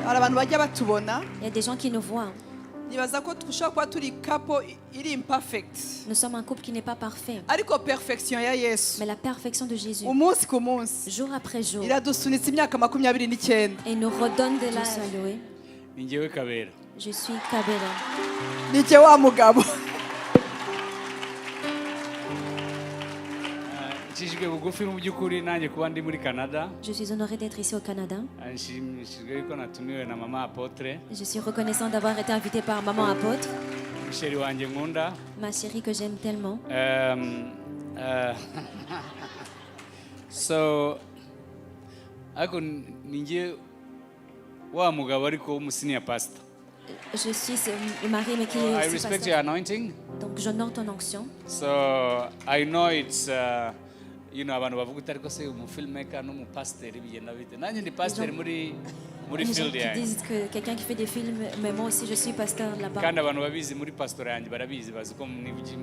Il y a des gens qui nous voient. Nous sommes un couple qui n'est pas parfait. Mais la perfection de Jésus, jour après jour, il nous redonne de l'âge à louer. Je suis Kabera. Je suis honoré d'être ici au Canada. Je suis reconnaissant d'avoir été invité par Maman Apôtre, ma chérie que j'aime tellement. So, je suis le mari, mais qui est I aussi respect pasteur. your anointing. Donc j'honore ton onction. So I know it's abantu bavuga utari ko se umufilmmaker n'umupasiteri bigenda bite. Nanjye ndi pasiteri muri Les gens field qui yanjye. disent que quelqu'un qui fait des films, mais moi aussi je suis pasteur là-bas. Kandi abantu babizi muri pastor yanjye barabizi bazi ko mvuge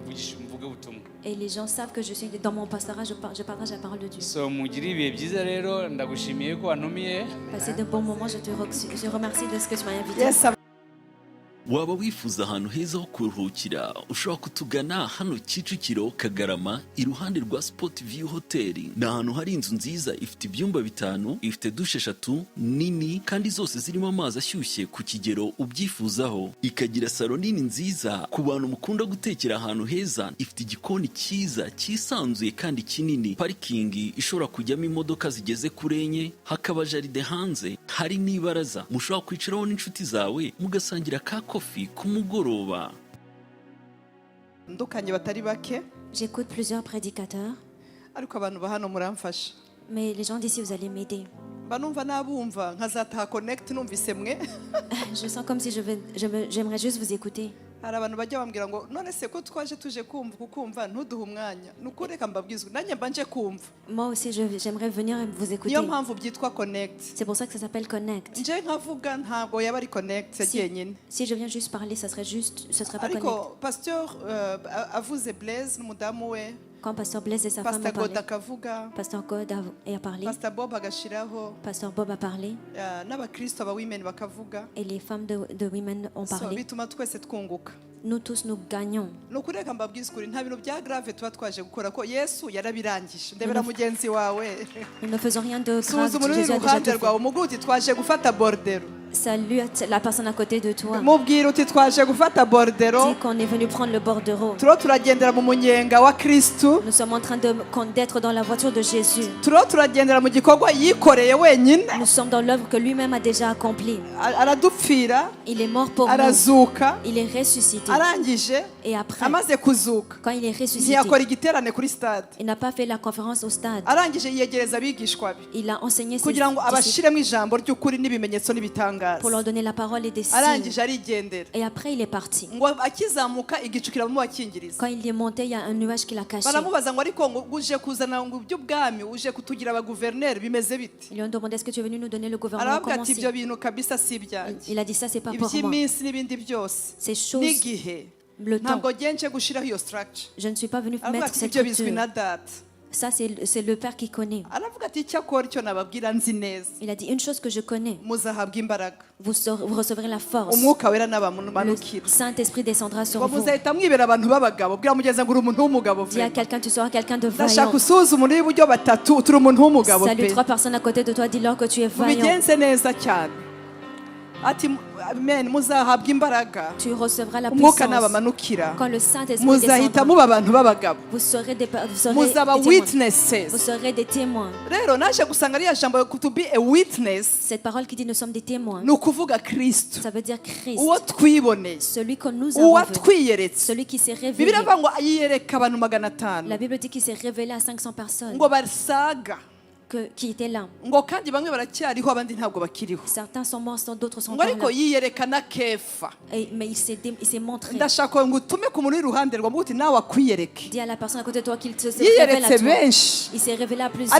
ubutumwa. Et les gens savent que je suis dans mon pastorat, je partage la parole de Dieu. So mugire ibihe byiza rero ndagushimiye ko wanumiye. Passez de bons moments, je remercie de ce que tu m'as invité. waba wifuza ahantu heza ho kuruhukira ushobora kutugana hano Kicukiro Kagarama iruhande rwa Sport View Hotel. Ni ahantu hari inzu nziza ifite ibyumba 5, ifite dushe 3 nini kandi zose zirimo amazi ashyushye ku kigero ubyifuzaho, ikagira salo nini nziza ku bantu mukunda gutekera ahantu heza, ifite igikoni cyiza cyisanzuye kandi kinini, parikingi ishobora kujyamo imodoka zigeze kuri enye, hakaba jaride hanze, hari n'ibaraza mushobora kwicaraho n'inshuti zawe mugasangira ka kofi kumugoroba. J'écoute plusieurs prédicateurs, mais les gens d'ici, vous allez m'aider. Je sens comme si j'aimerais juste vous écouter. hari abantu bajya bambwira ngo none se ko twaje tuje kumva ntuduhe umwanya nukureka mbabwizwe nanjye mbanje kumva. Moi aussi j'aimerais venir vous écouter. Niyo mpamvu byitwa connect. C'est pour ça que ça s'appelle connect. Nje nkavuga ntabwo yaba ari connect yenyine. Si je viens juste parler, ça serait pas connect. Ariko pasteur avuze Blaise n'umudamu we. Quand Pasteur Blaise et sa femme ont parlé, Pasteur God a parlé, Pasteur Bob a parlé, et les femmes de Women ont parlé. Nous tous, nous gagnons. Nous ne faisons rien de grave. Jésus a déjà tout fait. Salue la personne à côté de toi. Dis qu'on est venu prendre le bordereau. Nous sommes en train d'être dans la voiture de Jésus. Nous sommes dans l'œuvre que lui-même a déjà accomplie. Il est mort pour nous. Il est ressuscité. Et après, quand il est ressuscité, il n'a pas fait la conférence au stade. Il a enseigné ses disciples pour leur donner la parole et des signes. Et après il est parti. Quand il est monté, il y a un nuage qui l'a caché. Ils lui ont demandé, est-ce que tu es venu nous donner le gouvernement? Comment c'est? Il a dit, ça c'est pas pour moi. Ces choses, le temps. Je ne suis pas venu mettre cette structure. Ça, c'est le Père qui connaît. Il a dit une chose que je connais. Vous recevrez la force. Le Saint-Esprit descendra sur vous. Dis à quelqu'un, tu seras quelqu'un de vaillant. Salut 3 personnes à côté de toi, dis-leur que tu es vaillant. Tu recevras la puissance. Quand le Saint-Esprit descendra, vous serez des témoins. Cette parole qui dit nous sommes des témoins, ça veut dire Christ, celui que nous avons vu, celui qui s'est révélé. La Bible dit qu'il s'est révélé à 500 personnes qui étaient là. Certains sont morts, d'autres sont encore là. Mais il s'est montré. Dis à la personne à côté de toi qu'il se révèle à toi. Il s'est révélé à plusieurs.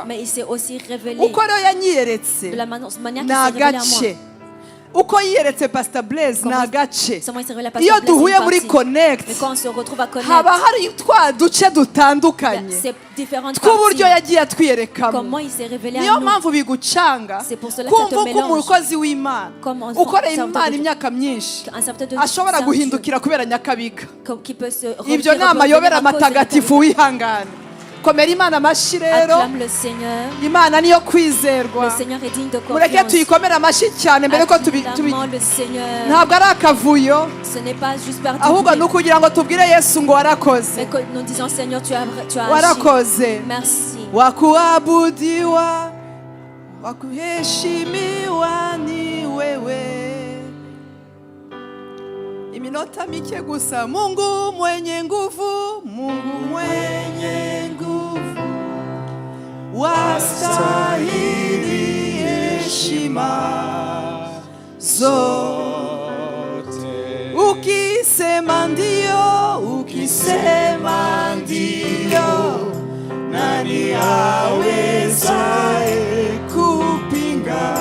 Mais il s'est aussi révélé de la manière qu'il s'est révélé à moi. uko yiyeretse Pastor Blaise na gace iyo duhuye muri Connect haba hari twa duce dutandukanye tw'uburyo yagiye atwiyerekamo niyo mpamvu bigucanga kumva ko umukozi w'Imana ukoreye Imana imyaka myinshi ashobora guhindukira kubera Nyakabiga. Ibyo ni amayobera matagatifu wihangana. Komera Imana amashyi rero. Imana niyo kwizerwa. Mureke tuyikomere amashyi cyane mbere ko ntabwo ari akavuyo ahubwo ni ukugira ngo tubwire Yesu ngo warakoze. Warakoze. Wakuabudiwa, wakuheshimiwa ni wewe. Iminota mike gusa. Mungu mwenye nguvu, Mungu mwenye nguvu, wastahili heshima zote. Ukisema ndio, ukisema ndio, nani awezaye kupinga?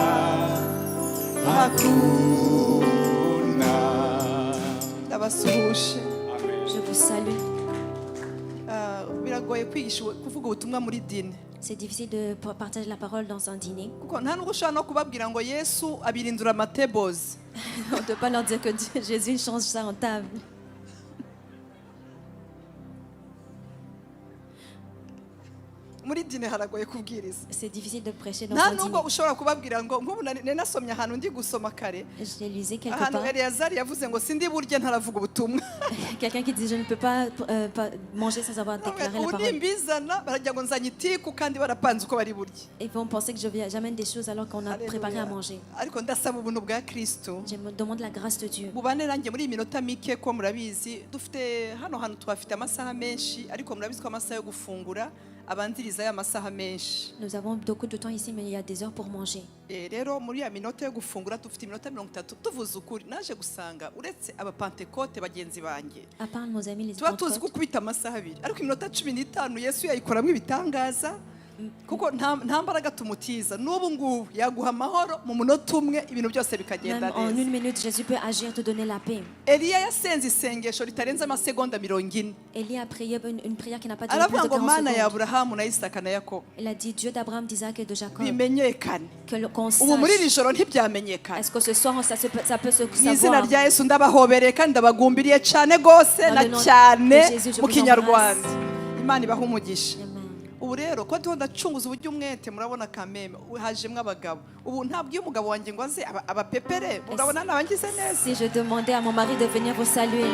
Je vous salue. C'est difficile de partager la parole dans un dîner. On ne peut pas leur dire que Jésus change ça en table. C'est difficile de prêcher dans un dîner. Je l'ai lisé quelque part. Quelqu'un qui dit je ne peux pas manger sans avoir déclaré la parole. Ils vont penser que j'amène des choses alors qu'on a préparé à manger. Je me demande la grâce de Dieu. Nous avons beaucoup de temps ici, mais il y a des heures pour manger. À part nos amis les Pentecôtes, kuko nta mbaraga tumutiza n'ubu ngubu yaguha amahoro mu munota umwe ibintu byose bikagenda neza. En une minute Jésus peut agir, te donner la paix. Eliya yasenze isengesho ritarenze amasegonda 40. Eliya a prié une prière qui n'a pas duré plus de 40 secondes. Mana ya Abrahamu na Isaka na Yakobo. Il a dit Dieu d'Abraham, d'Isaac et de Jacob. Bimenyekane. Qu'on sache. Ubu muri iri joro ntibyamenyekana. Est-ce que ce soir ça peut se savoir? Izina rya Yesu ndabahobereye kandi ndabagumbiriye cyane gose na cyane mu Kinyarwanda. Imana ibaha umugisha. Ubu rero ko ndiho ndacunguza uburyo umwete murabona kameme hajemwe abagabo ubu ntabwo umugabo wanjye ngo aze abapepere murabona nabangize neza. Si je demandais à mon mari de venir vous saluer.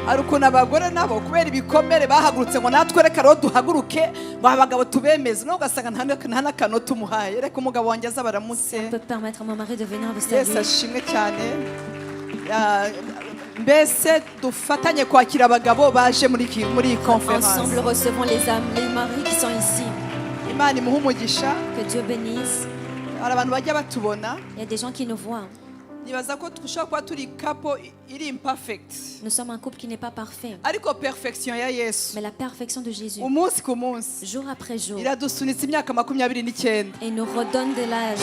Arukuna abagore nabo kubera ibikomere bahagurutse ngo natwe reka ro duhaguruke ngo abagabo tubemeze no gasanga nta nakano tumuhaye reka umugabo wanjye azabaramutse. On peut permettre à mon mari de venir vous saluer. Yes ashimwe cyane. Mbese dufatanye kwakira abagabo baje muri conférence. Ensemble recevons les maris qui sont ici. Imana imuhe umugisha. Que Dieu bénisse. Abantu bajya batubona. Il y a des gens qui nous voient. Nibaza ko dushobora kuba turi couple iri imperfect. Nous sommes un couple qui n'est pas parfait. Ariko perfection ya Yesu. Mais la perfection de Jésus. Umunsi ku munsi. Jour après jour. Iradusunitse imyaka 29. Et nous redonne de l'âge.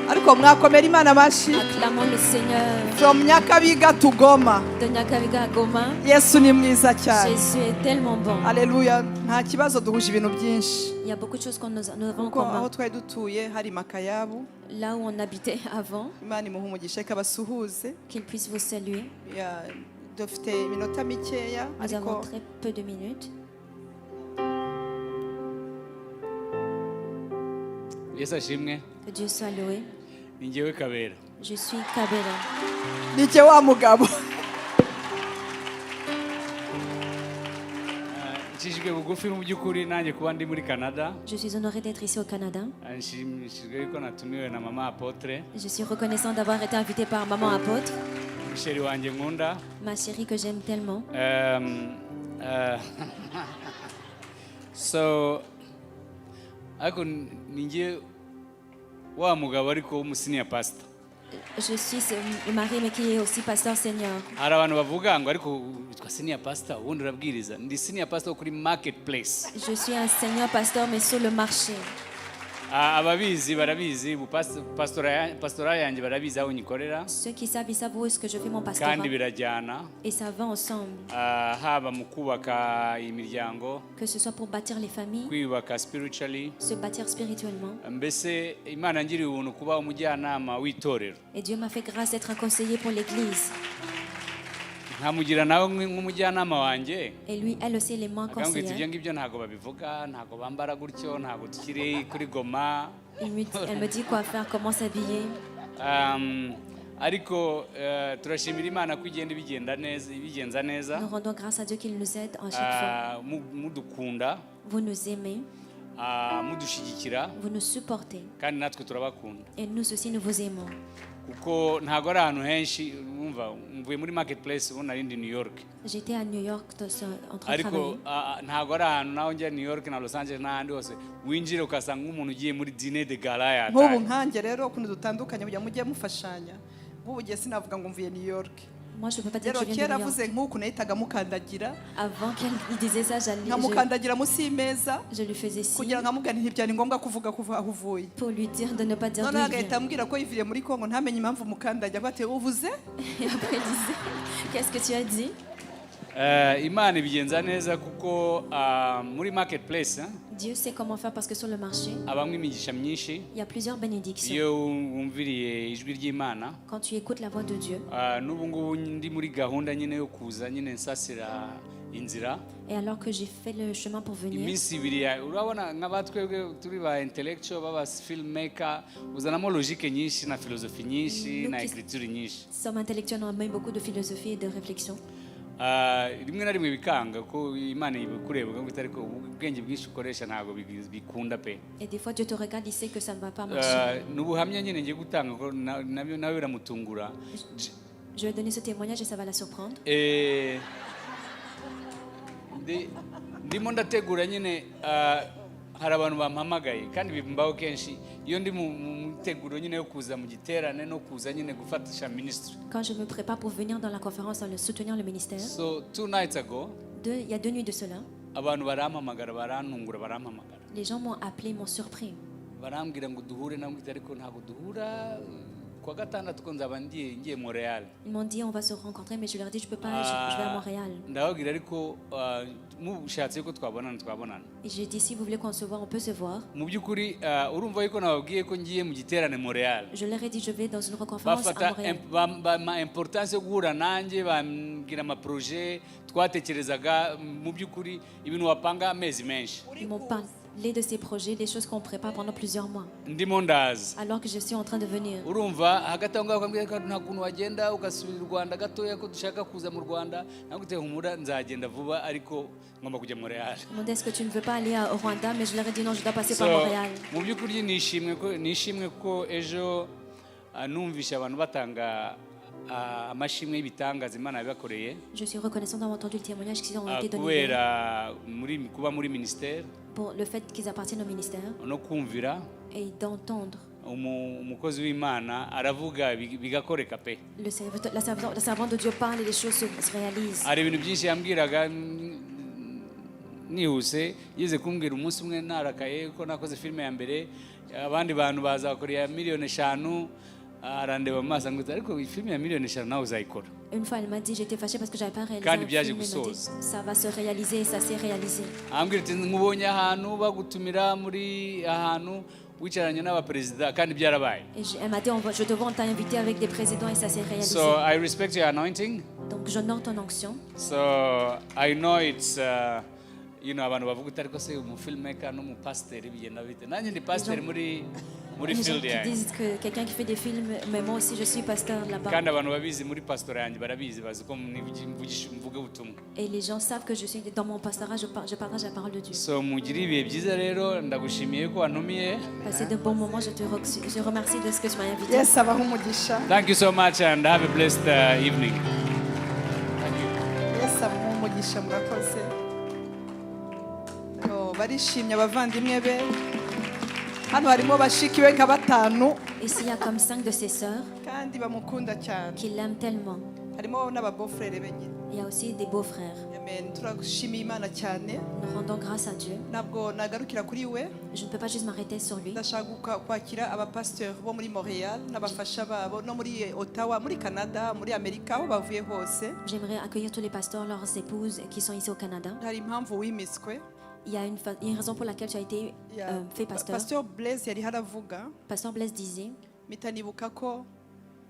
Ariko mwakomera Imana amashi. Acclamons le Seigneur. From Nyakabiga to Goma. De Nyakabiga à Goma. Yesu ni mwiza cyane. Jésus est tellement bon. Alléluia. Nta kibazo duhuje ibintu byinshi. Il y a beaucoup de choses nous avons en commun. Aho twari dutuye hari Makayabu. Là où on habitait avant. Imana imuhe umugisha kabasuhuze. Qu'il puisse vous saluer. Dufite iminota mikeya. Nous avons très peu de minutes. Yesu ashimwe. Que Dieu soit loué. Ni njyewe Kabera. Je suis Kabera. Ni cye wa mugabo. Nshishijwe bugufi mu by'ukuri nanjye kuba ndi muri Canada. Je suis honoré d'être ici au Canada. Nshimishijwe ko natumiwe na mama Apotre. Je suis reconnaissant d'avoir été invité par maman Apotre. Chérie wanjye nkunda. Ma chérie que j'aime tellement. So ariko ninjye wa mugabo ariko w'umusenior pastor. Je suis le mari mais qui est aussi pasteur senior. Hari abantu bavuga ngo ariko witwa senior pastor ubundi urabwiriza. Ndi senior pastor kuri marketplace. Je suis un senior pasteur mais sur le marché. ababizi barabizi pastora yanjye barabizi aho nyikorera. Ceux qui savent, ils savent où est-ce que je fais mon pastorat. Kandi birajyana. Et ça va ensemble. Haba mu kubaka imiryango. Que ce soit pour bâtir les familles. Kwiyubaka spiritually. Se bâtir spirituellement. Mbese Imana ngiri ubuntu kuba umujyanama w'itorero. Et Dieu m'a fait grâce d'être un conseiller pour l'église. nkamugira nawe nk'umujyanama wanjye. Et lui, elle aussi, elle est moins conseillère. Ibyo ngibyo ntago babivuga, ntago bambara gutyo, ntago tukiri kuri Goma. Elle me dit quoi faire, comment s'habiller. Ariko turashimira Imana ko igenda ibigenza neza. Nous rendons grâce à Dieu qu'il nous aide à chaque fois. Mudukunda. Vous nous aimez. Mudushigikira. Vous nous supportez. Kandi natwe turabakunda. Et nous aussi, nous vous aimons. Kuko ntago ari ahantu henshi umva mvuye muri marketplace ubu nari ndi New York. J'étais à New York en train de travailler. Ariko ntago ari ahantu naho njya New York na Los Angeles n'ahandi hose winjire ukasanga umuntu ugiye muri dîner de gala ya. Nk'ubu nkanjye rero ukuntu dutandukanye bujya mujye mufashanya. Nk'ubu giye sinavuga ngo mvuye New York. Moi, je peux pas dire que je viens de New York. Avant qu'elle disait ça, je lui faisais signe pour lui dire de ne pas dire d'où il vient. Et après, il disait, qu'est-ce que tu as dit? Imana ibigenza neza kuko muri marketplace. Dieu sait comment faire parce que sur le marché, il y a plusieurs bénédictions. Quand tu écoutes la voix de Dieu, et alors que j'ai fait le chemin pour venir, sommes intellectuels, on a beaucoup de philosophie et de réflexion. rimwe na rimwe bikanga ko Imana ikureba ngo itariko ubwenge bwinshi ukoresha ntago bikunda pe. Et des fois Dieu te regarde, il sait que ça ne va pas marcher. Nubuhamya nyine ngiye gutanga ko nawe biramutungura. Je vais donner ce témoignage et ça va la surprendre. Ndimo ndategura nyine hari abantu bampamagaye kandi bimbaho kenshi iyo ndi mu teguro nyine yo kuza mu giterane no kuza nyine gufatisha ministry. Quand je me prépare pour venir dans la conférence dans le soutenir le ministère. So 2 nights ago, il y a 2 nuits de cela. Abantu barampamagara barantungura barampamagara. Les gens m'ont appelé, m'ont surpris. Barambwira ngo duhure namwe ariko ntago duhura kwa gatandatu ko nzaba ngiye Montréal. Ils m'ont dit on va se rencontrer mais je leur ai dit je peux pas, je vais à Montréal. Ndababwira ariko mushatse ko twabonana. Et j'ai dit si vous voulez qu'on se voit on peut se voir. Mu byukuri urumva yuko nababwiye ko ngiye mu giterane Montréal. Je leur ai dit je vais dans une conférence à Montréal. Ma importance yo guhura nanjye bambwira ama projet twatekerezaga mu byukuri ibintu wapanga amezi menshi. Ils m'ont parlé de ces projets, des choses qu'on prépare pendant plusieurs mois. Alors que je suis en train de venir. Ils m'ont dit est-ce que tu ne veux pas aller au Rwanda, mais je leur ai dit non, je dois passer par Montréal. Je suis reconnaissant d'avoir entendu le témoignage qu'ils ont été donnés pour le fait qu'ils appartiennent au ministère et d'entendre. La servante de Dieu parle et les choses se réalisent. Nihuse yeze kumbwira umunsi umwe narakaye ko nakoze filme ya mbere abandi bantu baza bakorera miliyoni 5 arandeba maso ngo ariko filme ya miliyoni 5 nawe uzayikora. Une fois elle m'a dit j'étais fâchée parce que j'avais pas réalisé un film, ça va se réaliser et ça s'est réalisé. Ambwira ati nkubonye ahantu bagutumira muri ahantu wicaranye n'abaperezida kandi byarabaye. Elle m'a dit je te vois t'inviter avec des présidents et ça s'est réalisé. So I respect your anointing. Donc j'honore ton onction. So I know it's abantu bavuga utari ko se umufilmmaker no mu pasteur bigenda bite. Nanjye ndi pasteur muri field ya. Ils disent que quelqu'un qui fait des films, mais moi aussi je suis pasteur là-bas. Kandi abantu babizi muri pasteur yanjye barabizi bazi ko mvuga ubutumwa. Et les gens savent que je suis dans mon pastorat, je partage la parole de Dieu. So mugiri ibihe byiza rero ndagushimiye ko wantumiye. Passez de bons moments, je remercie de ce que tu m'as invité. Yes, abaho umugisha. Thank you so much and have a blessed evening. Thank you. Yes, abaho umugisha murakoze. Barishimye abavandimwe be. Hano harimo bashiki we nka 5. Ici il y a comme 5 de ses sœurs. Kandi bamukunda cyane. Qui l'aiment tellement. Harimo n'ababofrere be nyine. Il y a aussi des beaux-frères. Amen. Turashimiye Imana cyane. Nous rendons grâce à Dieu. Ntabwo nagarukira kuri we. Je ne peux pas juste m'arrêter sur lui. Ndashaka kwakira abapasteur bo muri Montréal n'abafasha babo no muri Ottawa, muri Canada, muri Amerika aho bavuye hose. J'aimerais accueillir tous les pasteurs, leurs épouses qui sont ici au Canada. Hari impamvu wimitswe. Il y a une raison pour laquelle tu as été fait pasteur. Pasteur Blaise yari haravuga. Pasteur Blaise disait. Mitanibuka ko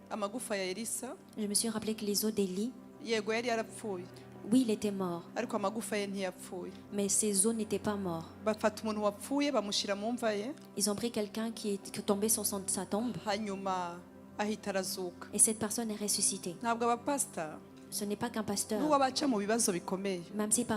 amagufa ya Elisa. Je me suis rappelé que les os d'Élie. Yego yari yarapfuye. Oui, il était mort. Ariko amagufa ye ntiyapfuye. Mais ses os n'étaient pas morts. Bafata umuntu wapfuye bamushira mu mva ye. Ils ont pris quelqu'un qui est tombé sur sa tombe. Hanyuma ahita arazuka. Et cette personne est ressuscitée. Ntabwo abapastor. Ce n'est pas qu'un pasteur. N'uwabaca mu bibazo bikomeye. Même s'il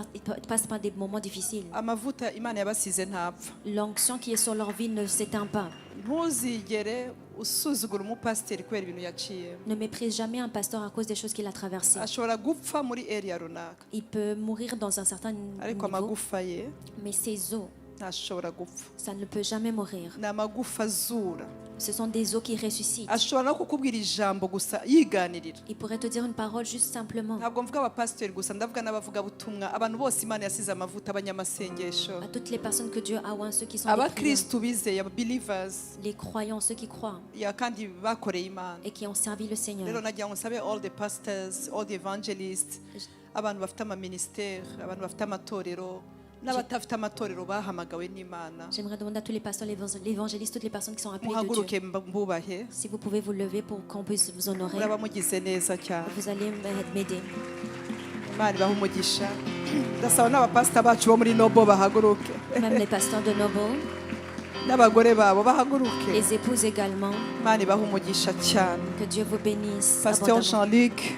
passe par des moments difficiles. Amavuta Imana yabasize ntapfa. L'onction qui est sur leur vie ne s'éteint pas. Ntuzigere usuzugura umupasiteri kubera ibintu yaciye. Ne méprise jamais un pasteur à cause des choses qu'il a traversées. Ashobora gupfa muri area runaka. Il peut mourir dans un certain Ariko niveau. amagufa ye. Mais ses os. Ntashobora gupfa. Ça ne peut jamais mourir. Ni amagufa azura. Ce sont des os qui ressuscitent. Ashobora no kukubwira ijambo gusa yiganirira. Il pourrait te dire une parole juste simplement. Ntabwo mvuga abapasiteri gusa ndavuga n'abavuga butumwa abantu bose Imana yasize amavuta abanyamasengesho. À toutes les personnes que Dieu a oint, ceux qui sont Abakristo bizeye believers. Les croyants, ceux qui croient. Ya kandi bakoreye Imana. Et qui ont servi le Seigneur. Rero nagira ngo nsabe all the pastors, all the evangelists, abantu bafite ama ministère, abantu bafite amatorero. J'aimerais demander à tous les pasteurs, les évangélistes, toutes les personnes qui sont appelées de Dieu. Si vous pouvez vous lever pour qu'on puisse vous honorer. Vous allez m'aider. Même les pasteurs de Noble. Les épouses également. Que Dieu vous bénisse. Pasteur Jean-Luc.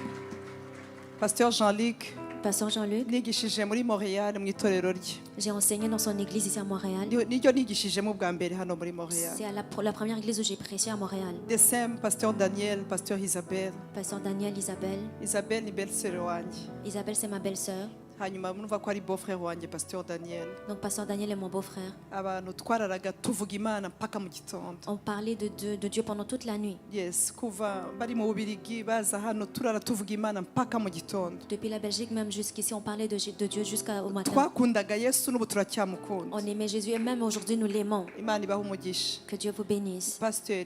Pasteur Jean-Luc. J'ai enseigné dans son église ici à Montréal. C'est la première église où j'ai prêché à Montréal. Pasteur Daniel, Pasteur Isabelle. Pasteur Daniel, Isabelle. Isabelle, c'est ma belle-sœur. Donc Pasteur Daniel est mon beau-frère. On parlait de Dieu pendant toute la nuit. Depuis la Belgique même jusqu'ici, on parlait de Dieu jusqu'au matin. On aimait Jésus et même aujourd'hui nous l'aimons. Que Dieu vous bénisse. Pasteur,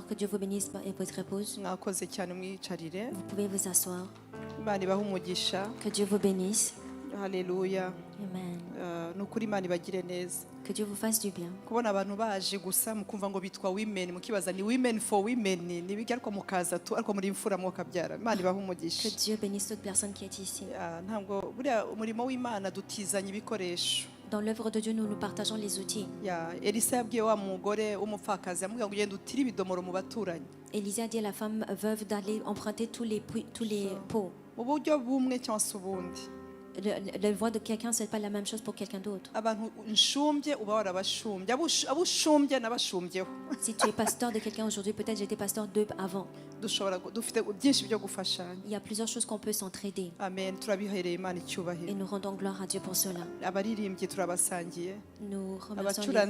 que Dieu vous bénisse et votre épouse. Vous pouvez vous asseoir. Que Dieu vous bénisse. Alléluia. Amen. Que Dieu vous fasse du bien. Que Dieu bénisse toute personne qui est ici. Dans l'œuvre de Dieu, nous nous partageons les outils. Élisée a dit à la femme veuve d'aller emprunter tous les pots. La voix de quelqu'un, ce n'est pas la même chose pour quelqu'un d'autre. Si tu es pasteur de quelqu'un aujourd'hui, peut-être j'étais pasteur d'eux avant. Il y a plusieurs choses qu'on peut s'entraider. Amen. Et nous rendons gloire à Dieu pour cela. Nous remercions les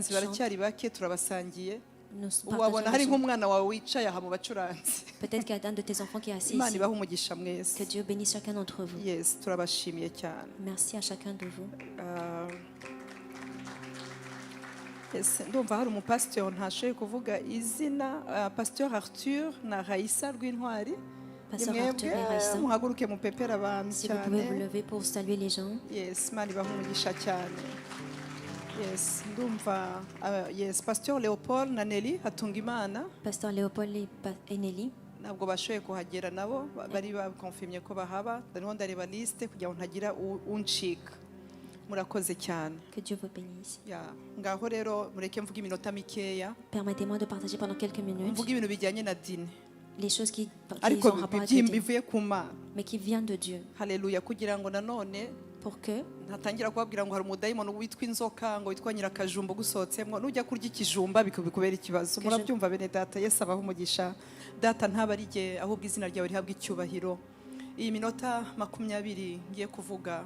peut-être qu'il y a un de tes enfants qui est assis ici. Que Dieu bénisse chacun d'entre vous. Merci à chacun de vous. ndumva hari umupasiteri ntashoboye kuvuga izina pasteur Arthur na Raissa Rwintwari. Muhaguruke mupepera abantu cyane. Si vous pouvez vous lever pour saluer les gens. Yes, Imana ibahumugisha cyane. Yes, ndumva yes, Pasteur Leopold na Nelly Hatungimana. Pasteur Leopold et Nelly. Ntabwo bashoboye kuhagera nabo bari bakonfirmye ko bahaba. Ndariho ndareba liste kugira ngo ntagira uncika. Murakoze cyane. Que Dieu vous bénisse. Ngaho rero mureke mvuga iminota mikeya. Permettez-moi de partager pendant quelques minutes. Mvuga ibintu bijyanye na dini. Les choses qui ont rapport à Dieu. Mais qui viennent de Dieu. Haleluya kugira ngo nanone pour que ntatangira kubabwira ngo hari umudayimoni witwa inzoka ngo witwa nyirakajumba gusohotsemo nujya kurya ikijumba bikubera ikibazo murabyumva bene data Yesu abaho umugisha data ntabarige ahubwo izina ryawe rihabwa icyubahiro iyi minota 20 ngiye kuvuga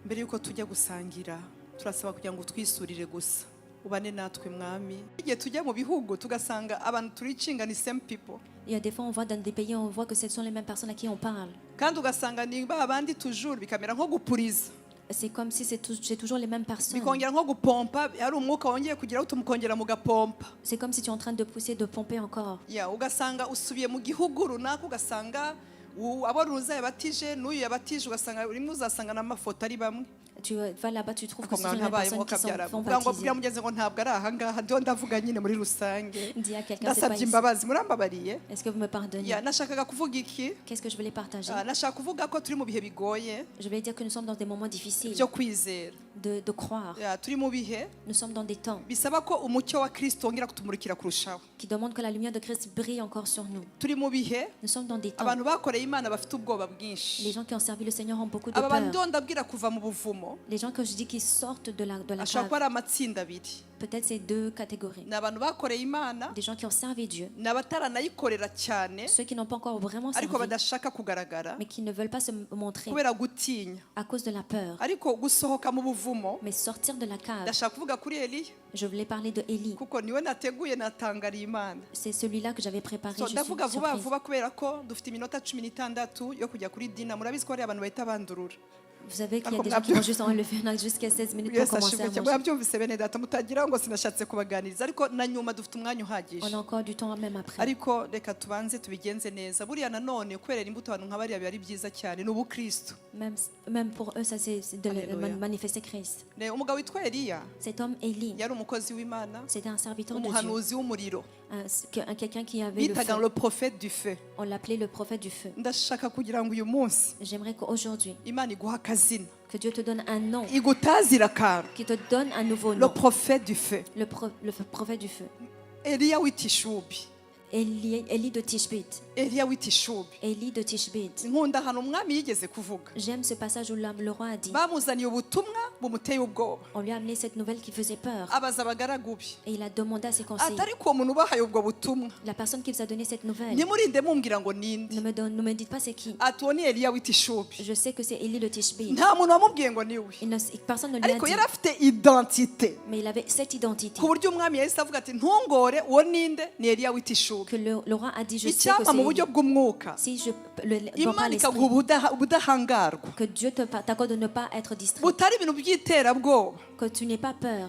mbere yuko tujya gusangira turasaba kugira ngo twisurire gusa ubane natwe mwami. Igihe tujya mu bihugu tugasanga abantu turicinga ni same people. Il y a des fois on voit dans des pays on voit que ce sont les mêmes personnes à qui on parle. Kandi ugasanga ni babandi toujours bikamera nko gupuriza. C'est comme si c'est toujours les mêmes personnes. Bikongera nko gupompa, ari umwuka wongeye kugira utumukongera mu gapompa. C'est comme si tu es en train de pousser, de pomper encore. Ya ugasanga usubiye mu gihugu runaka ugasanga abona uzayabatije n'uyu yabatije ugasanga rimwe uzasanga n'amafoto ari bamwe. Tu vas là-bas, tu trouves que ce sont les personnes qui font baptiser. Est-ce que vous me pardonnez? Qu'est-ce que je voulais partager? Je voulais dire que nous sommes dans des moments difficiles de croire. Nous sommes dans des temps qui demandent que la lumière de Christ brille encore sur nous. Nous sommes dans des temps. Les gens qui ont servi le Seigneur ont beaucoup de peur. Les gens que je dis qui sortent de la cave, peut-être c'est deux catégories. Des gens qui ont servi Dieu, ceux qui n'ont pas encore vraiment servi, mais qui ne veulent pas se montrer à cause de la peur. Mais sortir de la cave, je voulais parler de Élie. C'est celui-là que j'avais préparé. Je suis surprise. Vous savez qu'il y a des gens qui vont juste enlever jusqu'à 16 minutes pour commencer à manger. On a encore du temps même après. Même pour eux, ça c'est de manifester Christ. Cet homme Élie, c'était un serviteur de Dieu. Quelqu'un qui avait le prophète du feu. On l'appelait le prophète du feu. J'aimerais qu'aujourd'hui, que Dieu te donne un nom, qui te donne un nouveau nom. Le prophète du feu. Le prophète du feu. Élie de Tishbite. Élie de Tishbite. J'aime ce passage où le roi a dit, on lui a amené cette nouvelle qui faisait peur. Et il a demandé à ses conseillers, la personne qui vous a donné cette nouvelle, ne me dites pas c'est qui. Je sais que c'est Élie de Tishbite. Personne ne lui a dit. Mais il avait cette identité. Que le roi a dit, je sais que c'est si je le parle l'esprit, que Dieu t'accorde de ne pas être distrait, que tu n'aies pas peur.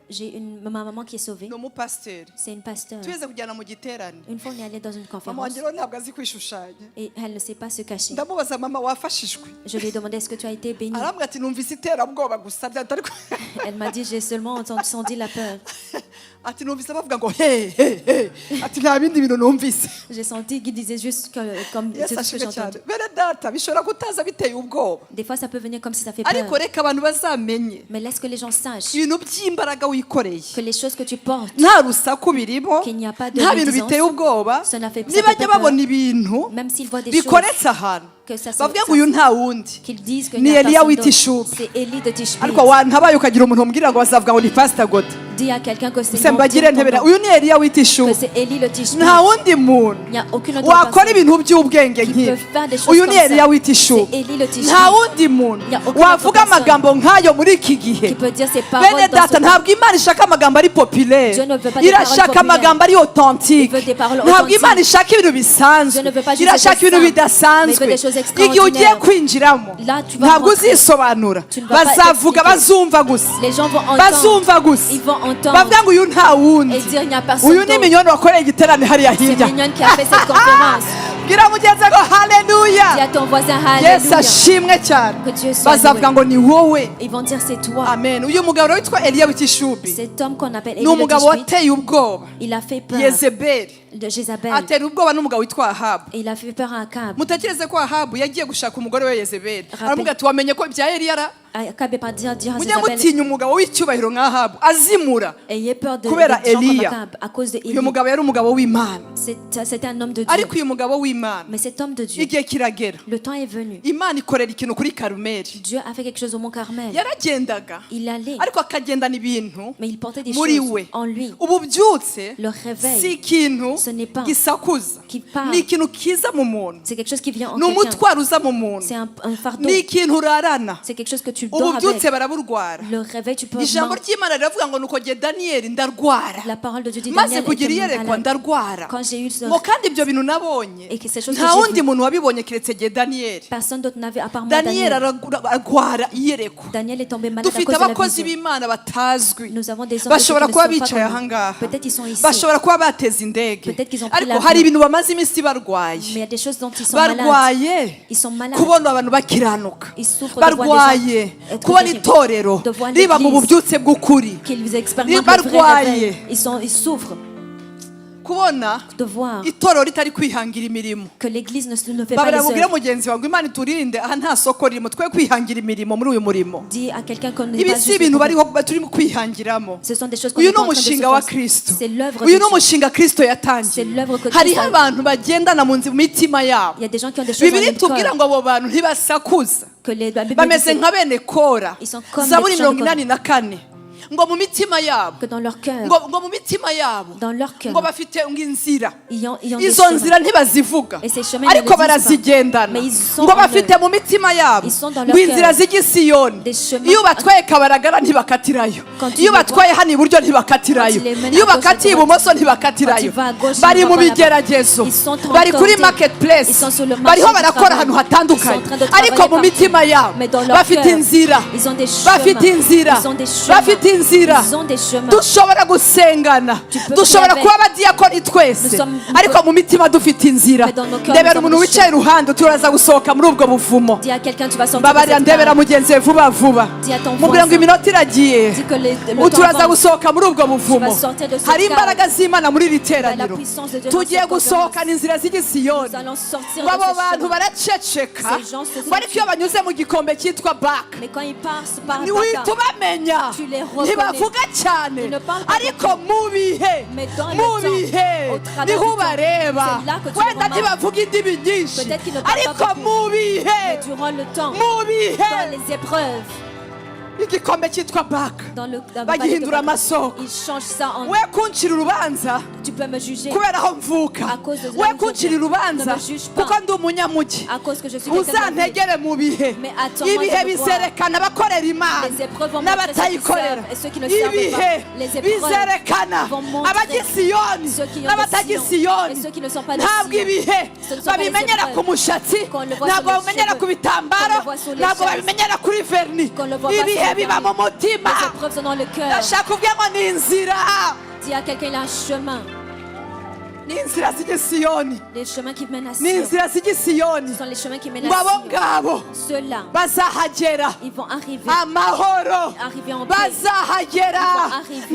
J'ai ma maman qui est sauvée. C'est une pasteur. Une fois on est allé dans une conférence et elle ne sait pas se cacher. Je lui ai demandé, est-ce que tu as été bénie? Elle m'a dit, j'ai seulement entendu la peur. J'ai senti qu'il disait juste comme c'est ce que j'ai entendu. Des fois ça peut venir comme si ça fait peur. Mais laisse que les gens sachent que les choses que tu portes, qu'il n'y a pas de médisance, ça n'a fait peur. Même s'ils voient des choses que ça qu'ils disent que c'est Élie de Tishbite. Dis à quelqu'un que c'est Élie le Tishbite. Il n'y a aucune autre personne qui peut faire des choses comme ça. C'est Élie le Tishbite. Il n'y a aucune autre personne qui peut dire ces paroles dans ce temps. Dieu ne veut pas des paroles populaires. Il veut des paroles authentiques. Dieu ne veut pas juste des choses simples, mais il veut des choses extraordinaires. Là, tu vas montrer. Tu ne vas pas t'expliquer. Les gens vont entendre. Ils vont entendre. Et dire, il n'y a personne d'autre. C'est Mignonne qui a fait cette conférence. Dis à ton voisin Alléluia. Que Dieu soit loué. Ils vont dire c'est toi. Amen. Cet homme qu'on appelle Élie le Tishbite, il a fait peur de Jézabel. Et il a fait peur à Akab. Akab est pas dire à Jézabel, ayez peur de gens comme Akab à cause de Élie. C'était un homme de Dieu. Mais cet homme de Dieu, le temps est venu. Dieu a fait quelque chose au mont Carmel. Il allait, mais il portait des choses en lui. Le réveil, ce n'est pas qui parle. C'est quelque chose qui vient en quelqu'un. C'est un fardeau. C'est quelque chose que tu tu dors avec. Le réveil, tu peux mourir. La parole de Dieu dit Daniel était malade. Quand j'ai eu ce et que ces choses que j'ai vues, personne d'autre n'avait à part moi. Daniel est tombé malade à cause de la vision. Nous avons des hommes qui ne sont pas comme nous. Peut-être ils sont ici. Peut-être qu'ils ont pris l'avion. Mais il y a des choses dont ils sont malades. Ils sont malades. Ils souffrent de voir des gens de voir l'église, qu'ils expérimentent le vrai réveil. Ils souffrent de voir que l'église ne fait pas les œuvres. Dis à quelqu'un qu'on n'est pas juste. Ce sont des choses qu'on est en train de se forcer. C'est l'œuvre de Dieu. C'est l'œuvre que Christ a. Il y a des gens qui ont des choses dans leur cœur. Que la Bible dit ils sont comme les gens que dans leur cœur, ils ont des chemins. Et ces chemins ne les disent pas. Mais ils sont dans leur cœur. Des chemins. Quand tu ils sont sur le marché du travail. Mais dans leur cœur, ils ont des chemins. Ils ont des chemins. dushobora gusengana dushobora kuba abadiyakoni twese ariko mu mitima dufite inzira ndebera umuntu wicaye iruhande turaza gusohoka muri ubwo buvumo babarira ndebera mugenzi we vuba vuba mubwira ngo iminota iragiye turaza gusohoka muri ubwo buvumo hari imbaraga z'Imana muri iri teraniro tugiye gusohokana inzira z'igisiyoni abo bantu baraceceka ariko iyo banyuze mu gikombe cyitwa baka ntiwihita ubamenya ntibavuga cyane ariko mu bihe niho ubareba wenda ntibavuga indimi nyinshi ariko mu bihe igikombe cyitwa baka bagihindura amasoko we kuncira urubanza kubera aho mvuka we kuncira urubanza kuko ndi umunyamugi uzantegere mu bihe ibihe bizerekana abakorera Imana n'abatayikorera ibihe bizerekana abagisiyoni n'abatagisiyoni ntabwo ibihe babimenyera ku mushatsi ntabwo babimenyera ku bitambaro ntabwo babimenyera kuri verni ibihe biba mu mutima ndashaka kubwira ngo ni inzira dis à quelqu'un il a un chemin. Les chemins qui mènent à Sion. Ce sont les chemins qui mènent à Sion. Ceux-là, ils vont arriver. Arriver en paix. Ils vont arriver.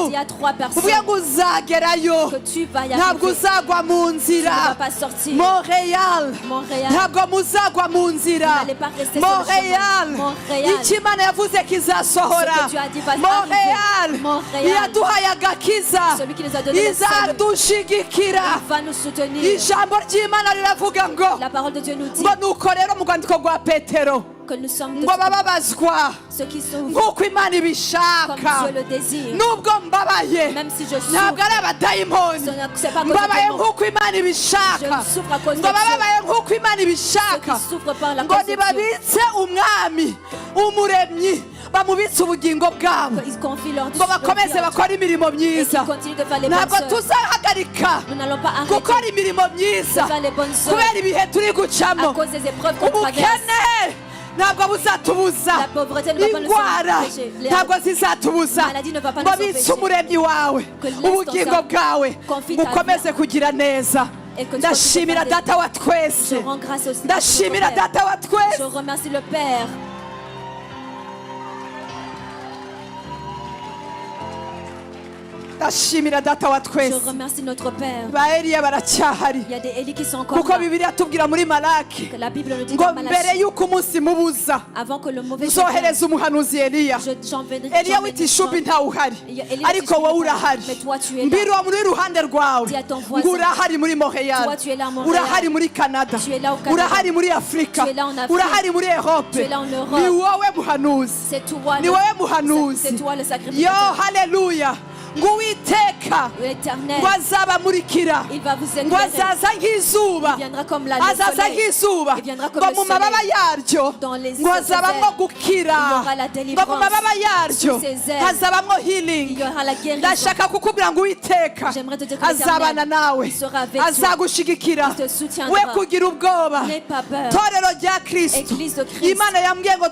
Il y a 3 personnes que tu vas y arriver. Tu ne vas pas sortir. Montréal. Vous n'allez pas rester sur le chemin. Montréal. Ce que tu as dit va arriver. Montréal. Celui qui nous a donné le salut, il va nous soutenir. La parole de Dieu nous dit que nous sommes ceux qui sont comme Dieu le désire. Même si je souffre, ce n'est pas à cause de je souffre à cause de Dieu. Ceux qui souffrent par la cause de Dieu. bamubitse ubugingo bwabo ngo bakomeze bakora imirimo myiza ntabwo tuzahagarika gukora imirimo myiza kubera ibihe turi gucamo ubukene ntabwo buzatubuza indwara ntabwo zizatubuza ngo bitse umuremyi wawe ubugingo bwawe bukomeze kugira neza. Ndashimira data wa twese, ndashimira data wa twese. Je remercie le Père. Je remercie notre Père. Il y a des Élie qui sont encore là. Que la Bible nous dit dans Malachie. Avant que le mauvais j'enverrai Élie, mais toi tu es là. Dis à ton voisin, toi tu es là à Montréal, tu es là au Canada, tu es là en Afrique, tu es là en Europe. C'est toi le sacrificateur. Alléluia. ngo uwiteka ngo azabamurikira ngo azaza nk'izuba azaza nk'izuba ngo mu mababa yaryo ngo hazabamo gukira ngo mu mababa yaryo hazabamo healing. Ndashaka kukubwira ngo uwiteka azabana nawe azagushigikira we kugira ubwoba. Torero rya Kristo Imana yambwiye ngo